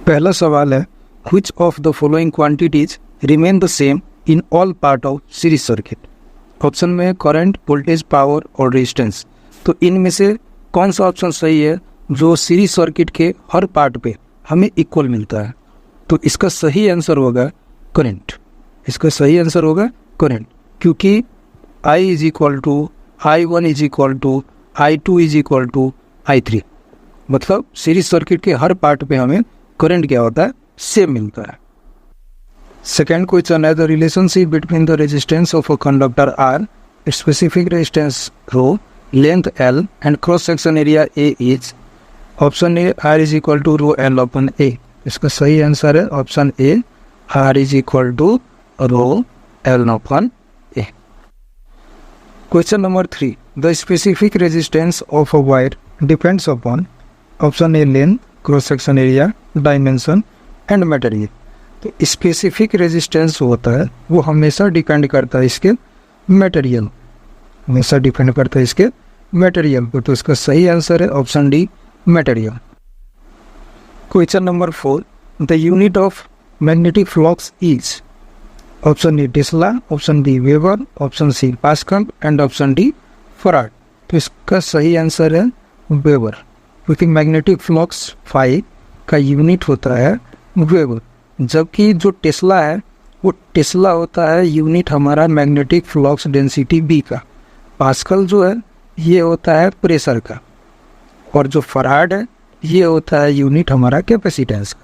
पहला सवाल है which of the following quantities remain the same in all part of series circuit. Option में है करंट, वोल्टेज, पावर और रेजिस्टेंस। तो इनमें से कौन सा ऑप्शन सही है जो सीरीज सर्किट के हर पार्ट पे हमें इक्वल मिलता है? तो इसका सही आंसर होगा करंट। इसका सही आंसर होगा करंट, क्योंकि I is equal to I1 is equal to I2 is equal to I3। मतलब सीरीज सर्किट के हर पार्ट पे हमें करंट क्या होता है, सेम मिलता है। सेकेंड क्वेश्चन है the relationship between the resistance of a conductor R, specific resistance rho, length L and cross section area A is. Option A R is equal to rho L upon A. इसका सही answer है option A R is equal to rho L upon A. Question number 3 the specific resistance of a wire depends upon. Option A length, cross section area, dimension and material. तो specific resistance होता है वो हमेशा depend करता है इसके material, हमेशा depend करता है इसके मटेरियल पर। तो इसका सही आंसर है option D material. Question number 4 the unit of magnetic flux is. Option A tesla, option B weber, option C pascal and option D farad. तो इसका सही आंसर है वेबर, क्योंकि मैग्नेटिक फ्लक्स फाई का यूनिट होता है weber, जबकि जो टेस्ला है वो टेस्ला होता है यूनिट हमारा मैग्नेटिक फ्लक्स डेंसिटी बी का। पास्कल जो है ये होता है प्रेशर का, और जो फराड है ये होता है यूनिट हमारा कैपेसिटेंस का।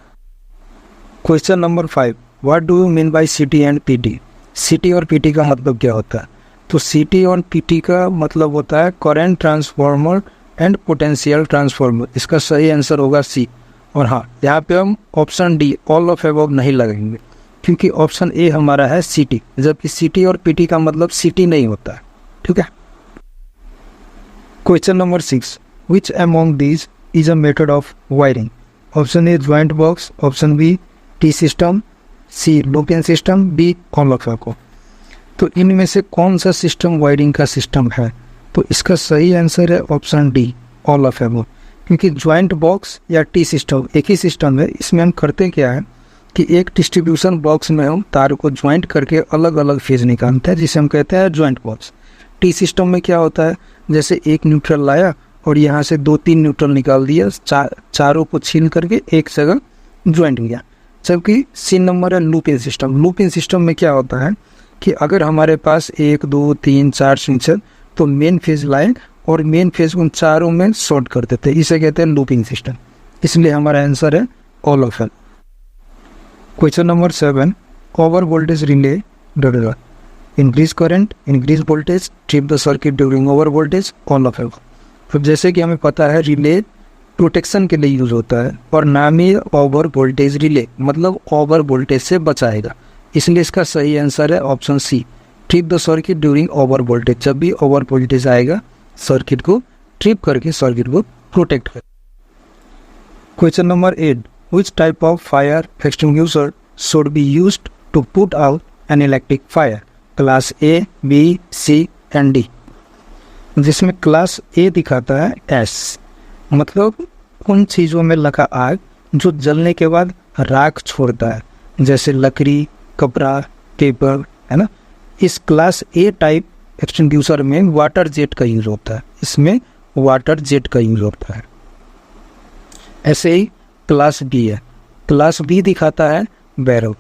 Question number 5 what do you mean by सीटी एंड पीटी। सीटी और पीटी का मतलब क्या होता है? तो सीटी और पीटी का मतलब होता है current transformer and potential transformer. इसका सही आंसर होगा सी। और हाँ, यहाँ पे हम option D all of above नहीं लगाएंगे, क्योंकि ऑप्शन ए हमारा है सीटी, जबकि सीटी और पीटी का मतलब सीटी नहीं होता है। ठीक है। Question number 6 which among these is a method of wiring. Option A joint box, option B T system, C looping system, B all of above. तो इनमें से कौन सा सिस्टम वायरिंग का सिस्टम है? तो इसका सही आंसर है option D all of above, क्योंकि ज्वाइंट बॉक्स या टी सिस्टम एक ही सिस्टम है। इसमें हम करते क्या है कि एक डिस्ट्रीब्यूशन बॉक्स में हम तार को ज्वाइंट करके अलग अलग फेज निकालते हैं, जिसे हम कहते हैं ज्वाइंट बॉक्स। टी सिस्टम में क्या होता है, जैसे एक न्यूट्रल लाया और यहाँ से 2-3 न्यूट्रल निकाल दिया, चारों को छीन करके एक जगह ज्वाइंट किया। जबकि सी नंबर है लूपिंग सिस्टम। लूपिंग सिस्टम में क्या होता है कि अगर हमारे पास 1, 2, 3, 4 स्विच है तो मेन फेज लाए और मेन फेज उन चारों में शॉर्ट कर देते हैं, इसे कहते हैं लूपिंग सिस्टम। इसलिए हमारा आंसर है all of L. Question number 7 over voltage relay increase current, increase voltage, trip the circuit during over voltage, all of L. तो जैसे कि हमें पता है रिले प्रोटेक्शन के लिए यूज होता है, और नाम ही ओवर वोल्टेज रिले, मतलब ओवर वोल्टेज से बचाएगा। इसलिए इसका सही आंसर है option C trip the circuit during over voltage. जब भी ओवर वोल्टेज आएगा सर्किट को ट्रिप करके सर्किट को प्रोटेक्ट कर। Question number 8 which type of fire extinguisher should be used to put out an electric fire. Class A, B, C and D. जिसमें class A दिखाता है एस, मतलब उन चीज़ों में लगा आग जो जलने के बाद राख छोड़ता है, जैसे लकड़ी, कपड़ा, पेपर, है ना। इस क्लास ए टाइप एक्सटिंग्विशर में वाटर जेट का यूज होता है, इसमें वाटर जेट का यूज होता है। ऐसे ही क्लास बी है। क्लास बी दिखाता है बैरल।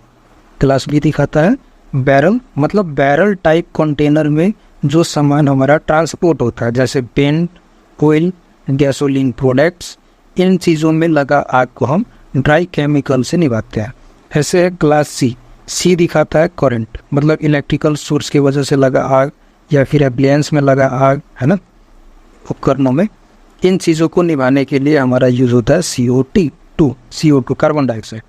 क्लास बी दिखाता है बैरल, मतलब बैरल टाइप कंटेनर में जो सामान हमारा ट्रांसपोर्ट होता है, जैसे पेंट, ऑयल, गैसोलीन प्रोडक्ट्स, इन चीज़ों में लगा आग को हम ड्राई केमिकल से निभाते हैं। ऐसे है क्लास सी। सी दिखाता है करंट, मतलब इलेक्ट्रिकल सोर्स की वजह से लगा आग या फिर एप्लायंस में लगा आग, है ना, उपकरणों में। इन चीज़ों को निभाने के लिए हमारा यूज होता है CO2 कार्बन डाइऑक्साइड।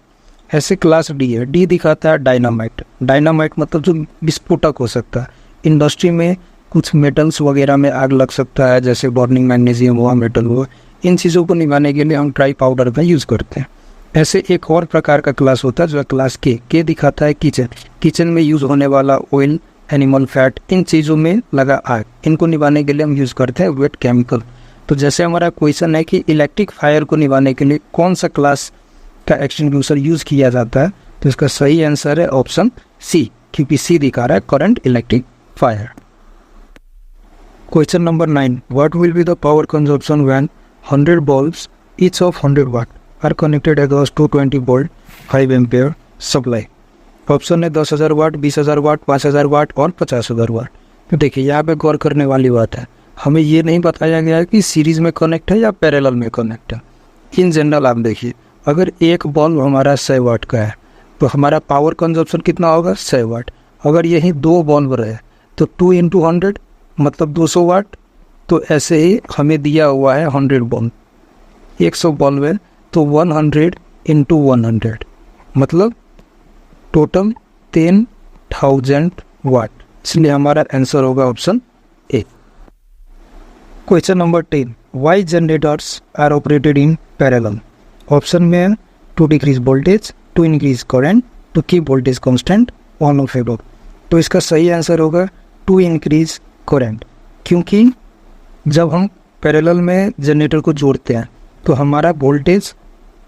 ऐसे क्लास डी है। डी दिखाता है डायनामाइट। डायनामाइट मतलब जो विस्फोटक हो सकता है, इंडस्ट्री में कुछ मेटल्स वगैरह में आग लग सकता है, जैसे बर्निंग मैग्नीशियम हुआ, मेटल हुआ। इन चीज़ों को निभाने के लिए हम ड्राई पाउडर का यूज़ करते हैं। ऐसे एक और प्रकार का क्लास होता है जो क्लास के दिखाता है किचन। किचन में यूज़ होने वाला ऑयल, एनिमल फैट, इन चीज़ों में लगा आग, इनको निभाने के लिए हम यूज़ करते हैं वेट केमिकल। तो जैसे हमारा क्वेश्चन है कि इलेक्ट्रिक फायर को निभाने के लिए कौन सा क्लास का एक्सटिंग्विशर यूज़ किया जाता है, तो इसका सही आंसर है ऑप्शन सी, क्योंकि सी दिखा रहा है current electric fire. Question number 9, what will be the power consumption when 100 bulbs each of 100 watt are connected across 220 volt 5 ampere supply. Option है 10,000 वाट, 20,000 वाट, 5,000 वाट और 50,000 वाट। तो देखिए यहाँ पे गौर करने वाली बात है, हमें ये नहीं बताया गया है कि सीरीज़ में कनेक्ट है या पैरेलल में कनेक्ट है। इन जनरल आप देखिए, अगर एक बल्ब हमारा 100 वाट का है तो हमारा पावर कंजप्शन कितना होगा 100 वाट। अगर यही 2 बल्ब रहे तो 2 × 100 मतलब 200 वाट। तो ऐसे ही हमें दिया हुआ है 100 बल्ब, 100 बल्ब है तो 100 × 100 मतलब टोटल 10,000 वाट, इसलिए हमारा आंसर होगा option A. Question number 10, why generators are operated in parallel. Option में है to decrease voltage, to increase current, to keep voltage constant, on off fade off. तो इसका सही आंसर होगा टू इंक्रीज करंट, क्योंकि जब हम पैरेलल में जनरेटर को जोड़ते हैं तो हमारा वोल्टेज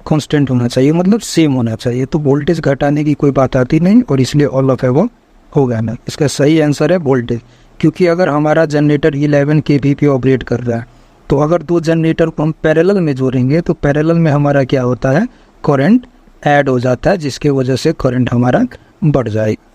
कांस्टेंट होना चाहिए, मतलब सेम होना चाहिए, तो वोल्टेज घटाने की कोई बात आती नहीं और इसलिए ऑल ऑफ एबव होगा ना। इसका सही आंसर है वोल्टेज, क्योंकि अगर हमारा जनरेटर 11 kV पे ऑपरेट कर रहा है तो अगर 2 जनरेटर को हम पैरेलल में जोड़ेंगे तो पैरेलल में हमारा क्या होता है, करंट ऐड हो जाता है, जिसके वजह से करंट हमारा बढ़ जाएगा।